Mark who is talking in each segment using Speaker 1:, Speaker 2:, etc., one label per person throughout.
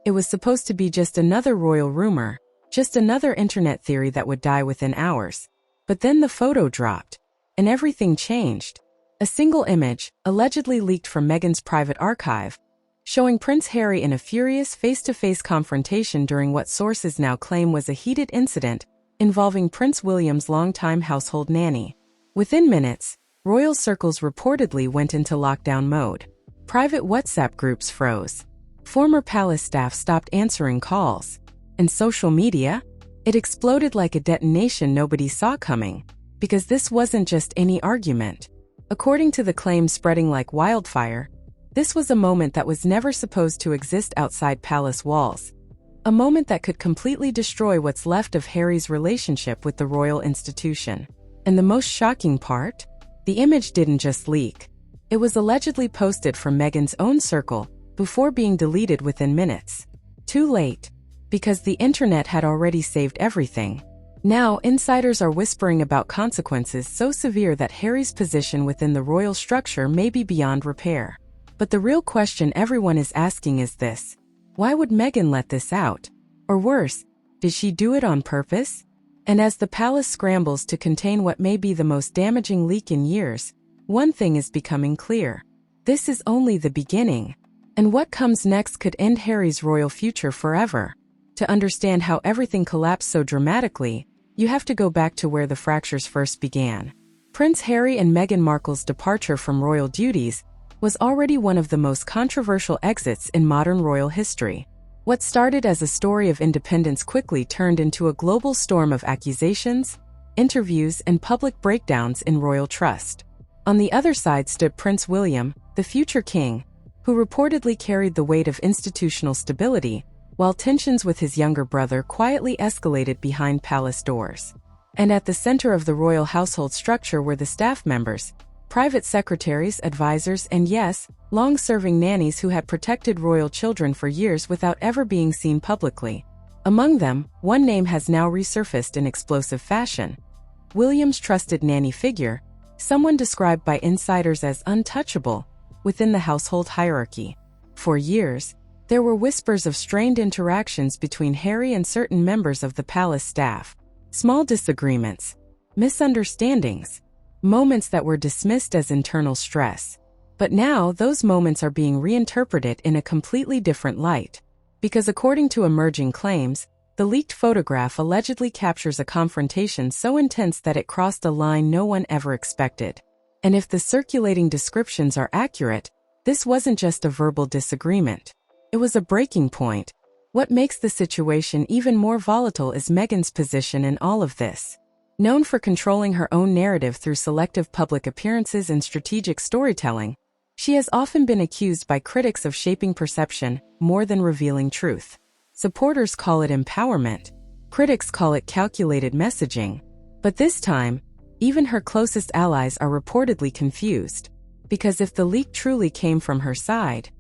Speaker 1: It was supposed to be just another royal rumor, just another internet theory that would die within hours. But then the photo dropped, and everything changed. A single image, allegedly leaked from Meghan's private archive, showing Prince Harry in a furious face-to-face confrontation during what sources now claim was a heated incident involving Prince William's longtime household nanny. Within minutes, royal circles reportedly went into lockdown mode. Private WhatsApp groups froze. Former palace staff stopped answering calls. And social media? It exploded like a detonation nobody saw coming, because this wasn't just any argument. According to the claims spreading like wildfire, this was a moment that was never supposed to exist outside palace walls. A moment that could completely destroy what's left of Harry's relationship with the royal institution. And the most shocking part? The image didn't just leak. It was allegedly posted from Meghan's own circle before being deleted within minutes. Too late, because the internet had already saved everything. Now, insiders are whispering about consequences so severe that Harry's position within the royal structure may be beyond repair. But the real question everyone is asking is this: why would Meghan let this out? Or worse, did she do it on purpose? And as the palace scrambles to contain what may be the most damaging leak in years, one thing is becoming clear. This is only the beginning. And what comes next could end Harry's royal future forever. To understand how everything collapsed so dramatically, you have to go back to where the fractures first began. Prince Harry and Meghan Markle's departure from royal duties was already one of the most controversial exits in modern royal history. What started as a story of independence quickly turned into a global storm of accusations, interviews, and public breakdowns in royal trust. On the other side stood Prince William, the future king, who reportedly carried the weight of institutional stability, while tensions with his younger brother quietly escalated behind palace doors. And at the center of the royal household structure were the staff members, private secretaries, advisors, and yes, long-serving nannies who had protected royal children for years without ever being seen publicly. Among them, one name has now resurfaced in explosive fashion: William's trusted nanny figure, someone described by insiders as untouchable within the household hierarchy. For years, there were whispers of strained interactions between Harry and certain members of the palace staff. Small disagreements, misunderstandings, moments that were dismissed as internal stress. But now those moments are being reinterpreted in a completely different light. Because according to emerging claims, the leaked photograph allegedly captures a confrontation so intense that it crossed a line no one ever expected. And if the circulating descriptions are accurate, this wasn't just a verbal disagreement. It was a breaking point. What makes the situation even more volatile is Meghan's position in all of this. Known for controlling her own narrative through selective public appearances and strategic storytelling, she has often been accused by critics of shaping perception more than revealing truth. Supporters call it empowerment. Critics call it calculated messaging. But this time, even her closest allies are reportedly confused. Because if the leak truly came from her side,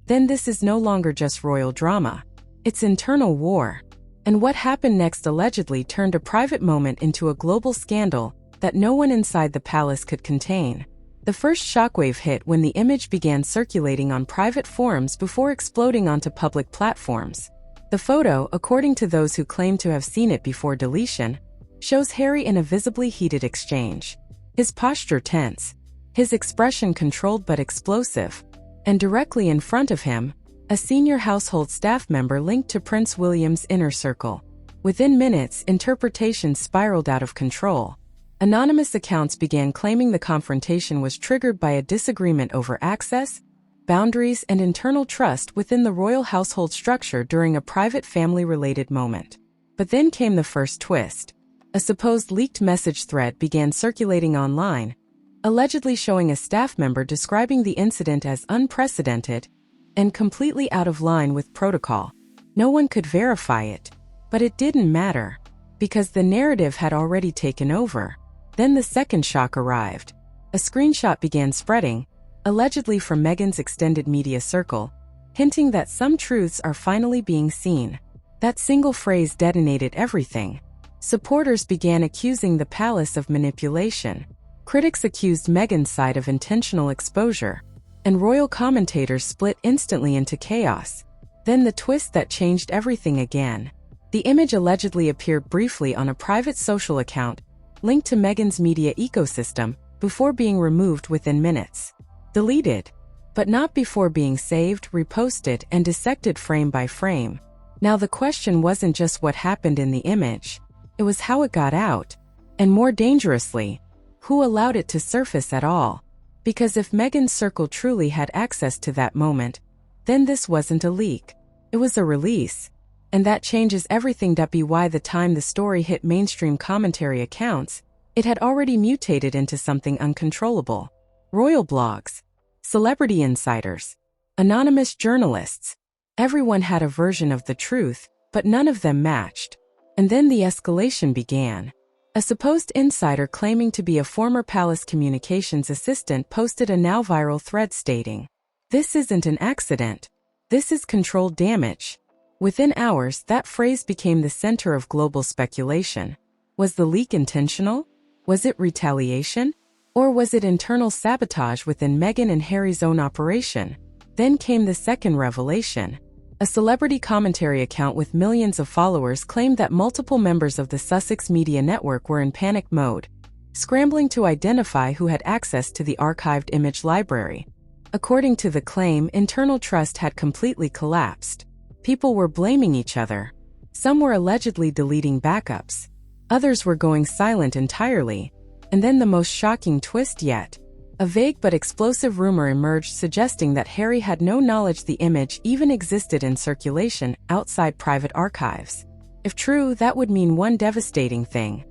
Speaker 1: then this is no longer just royal drama. It's internal war. And what happened next allegedly turned a private moment into a global scandal that no one inside the palace could contain. The first shockwave hit when the image began circulating on private forums before exploding onto public platforms. The photo, according to those who claim to have seen it before deletion, shows Harry in a visibly heated exchange. His posture tense, his expression controlled but explosive, and directly in front of him, a senior household staff member linked to Prince William's inner circle. Within minutes, interpretations spiraled out of control. Anonymous accounts began claiming the confrontation was triggered by a disagreement over access, boundaries, and internal trust within the royal household structure during a private family-related moment. But then came the first twist. A supposed leaked message thread began circulating online, allegedly showing a staff member describing the incident as unprecedented and completely out of line with protocol. No one could verify it, but it didn't matter, because the narrative had already taken over. Then the second shock arrived. A screenshot began spreading, allegedly from Meghan's extended media circle, hinting that some truths are finally being seen. That single phrase detonated everything. Supporters began accusing the palace of manipulation. Critics accused Meghan's side of intentional exposure, and royal commentators split instantly into chaos. Then the twist that changed everything again. The image allegedly appeared briefly on a private social account linked to Meghan's media ecosystem before being removed within minutes. Deleted. But not before being saved, reposted, and dissected frame by frame. Now the question wasn't just what happened in the image, it was how it got out. And more dangerously, who allowed it to surface at all. Because if Meghan's circle truly had access to that moment, then this wasn't a leak. It was a release. And that changes everything. By the time the story hit mainstream commentary accounts, it had already mutated into something uncontrollable. Royal blogs, celebrity insiders, anonymous journalists. Everyone had a version of the truth, but none of them matched. And then the escalation began. A supposed insider claiming to be a former palace communications assistant posted a now viral thread stating, "This isn't an accident. This is controlled damage." Within hours, that phrase became the center of global speculation. Was the leak intentional? Was it retaliation? Or was it internal sabotage within Meghan and Harry's own operation? Then came the second revelation. A celebrity commentary account with millions of followers claimed that multiple members of the Sussex media network were in panic mode, scrambling to identify who had access to the archived image library. According to the claim, internal trust had completely collapsed. People were blaming each other. Some were allegedly deleting backups. Others were going silent entirely. And then the most shocking twist yet. A vague but explosive rumor emerged suggesting that Harry had no knowledge the image even existed in circulation outside private archives. If true, that would mean one devastating thing.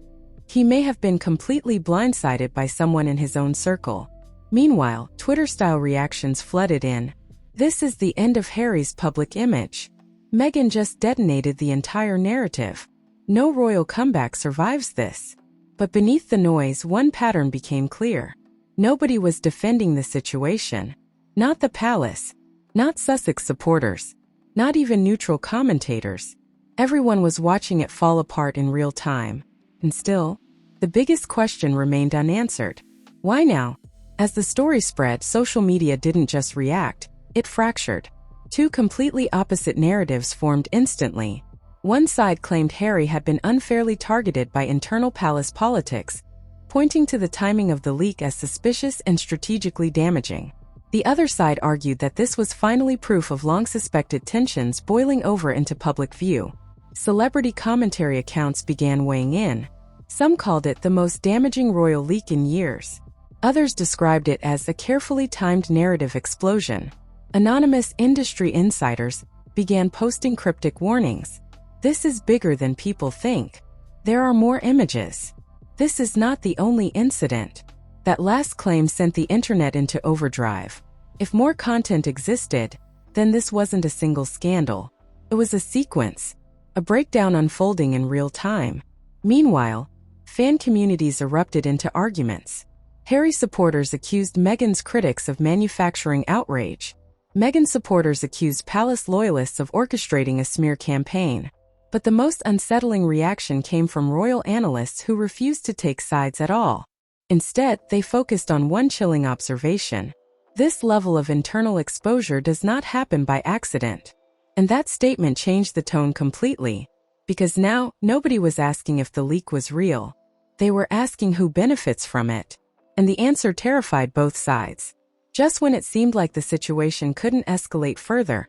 Speaker 1: He may have been completely blindsided by someone in his own circle. Meanwhile, Twitter-style reactions flooded in. This is the end of Harry's public image. Meghan just detonated the entire narrative. No royal comeback survives this. But beneath the noise, one pattern became clear. Nobody was defending the situation. Not the palace. Not Sussex supporters. Not even neutral commentators. Everyone was watching it fall apart in real time. And still, the biggest question remained unanswered. Why now? As the story spread, social media didn't just react, it fractured. Two completely opposite narratives formed instantly. One side claimed Harry had been unfairly targeted by internal palace politics, pointing to the timing of the leak as suspicious and strategically damaging. The other side argued that this was finally proof of long-suspected tensions boiling over into public view. Celebrity commentary accounts began weighing in. Some called it the most damaging royal leak in years. Others described it as a carefully timed narrative explosion. Anonymous industry insiders began posting cryptic warnings. This is bigger than people think. There are more images. This is not the only incident. That last claim sent the internet into overdrive. If more content existed, then this wasn't a single scandal. It was a sequence, a breakdown unfolding in real time. Meanwhile, fan communities erupted into arguments. Harry supporters accused Meghan's critics of manufacturing outrage. Meghan supporters accused palace loyalists of orchestrating a smear campaign. But the most unsettling reaction came from royal analysts who refused to take sides at all. Instead, they focused on one chilling observation. This level of internal exposure does not happen by accident. And that statement changed the tone completely. Because now, nobody was asking if the leak was real. They were asking who benefits from it. And the answer terrified both sides. Just when it seemed like the situation couldn't escalate further,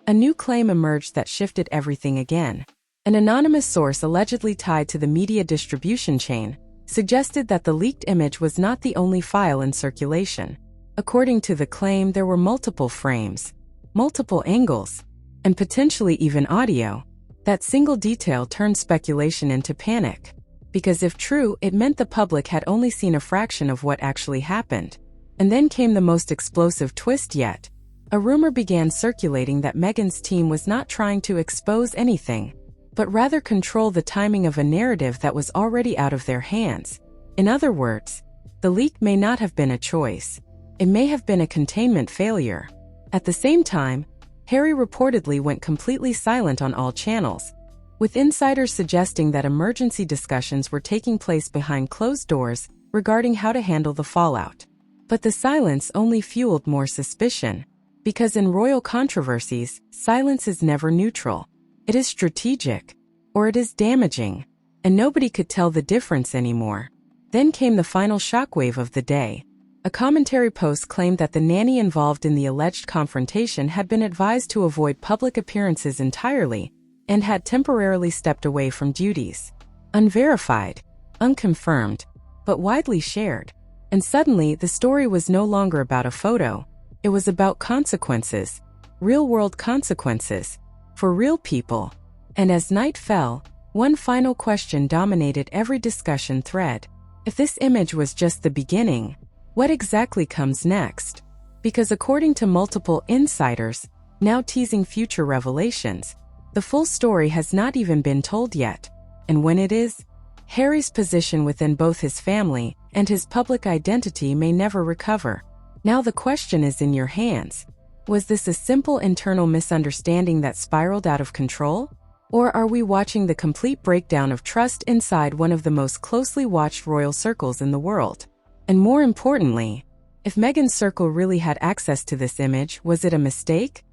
Speaker 1: a new claim emerged that shifted everything again. An anonymous source allegedly tied to the media distribution chain suggested that the leaked image was not the only file in circulation. According to the claim, there were multiple frames, multiple angles, and potentially even audio. That single detail turned speculation into panic. Because if true, it meant the public had only seen a fraction of what actually happened. And then came the most explosive twist yet. A rumor began circulating that Meghan's team was not trying to expose anything, but rather control the timing of a narrative that was already out of their hands. In other words, the leak may not have been a choice. It may have been a containment failure. At the same time, Harry reportedly went completely silent on all channels, with insiders suggesting that emergency discussions were taking place behind closed doors regarding how to handle the fallout. But the silence only fueled more suspicion. Because in royal controversies, silence is never neutral. It is strategic, or it is damaging, and nobody could tell the difference anymore. Then came the final shockwave of the day. A commentary post claimed that the nanny involved in the alleged confrontation had been advised to avoid public appearances entirely and had temporarily stepped away from duties. Unverified, unconfirmed, but widely shared. And suddenly, the story was no longer about a photo. It was about consequences, real-world consequences, for real people. And as night fell, one final question dominated every discussion thread. If this image was just the beginning, what exactly comes next? Because according to multiple insiders, now teasing future revelations, the full story has not even been told yet. And when it is, Harry's position within both his family and his public identity may never recover. Now the question is in your hands. Was this a simple internal misunderstanding that spiraled out of control? Or are we watching the complete breakdown of trust inside one of the most closely watched royal circles in the world? And more importantly, if Meghan's circle really had access to this image, was it a mistake?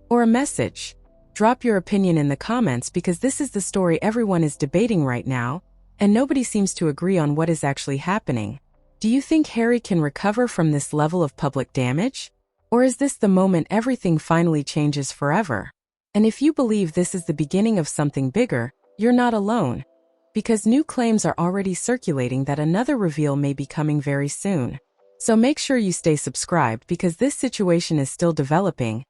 Speaker 1: Or a message? Drop your opinion in the comments because this is the story everyone is debating right now, and nobody seems to agree on what is actually happening. Do you think Harry can recover from this level of public damage? Or is this the moment everything finally changes forever? And if you believe this is the beginning of something bigger, you're not alone. Because new claims are already circulating that another reveal may be coming very soon. So make sure you stay subscribed because this situation is still developing,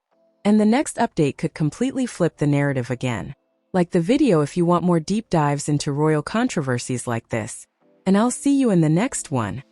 Speaker 1: and the next update could completely flip the narrative again. Like the video if you want more deep dives into royal controversies like this. And I'll see you in the next one.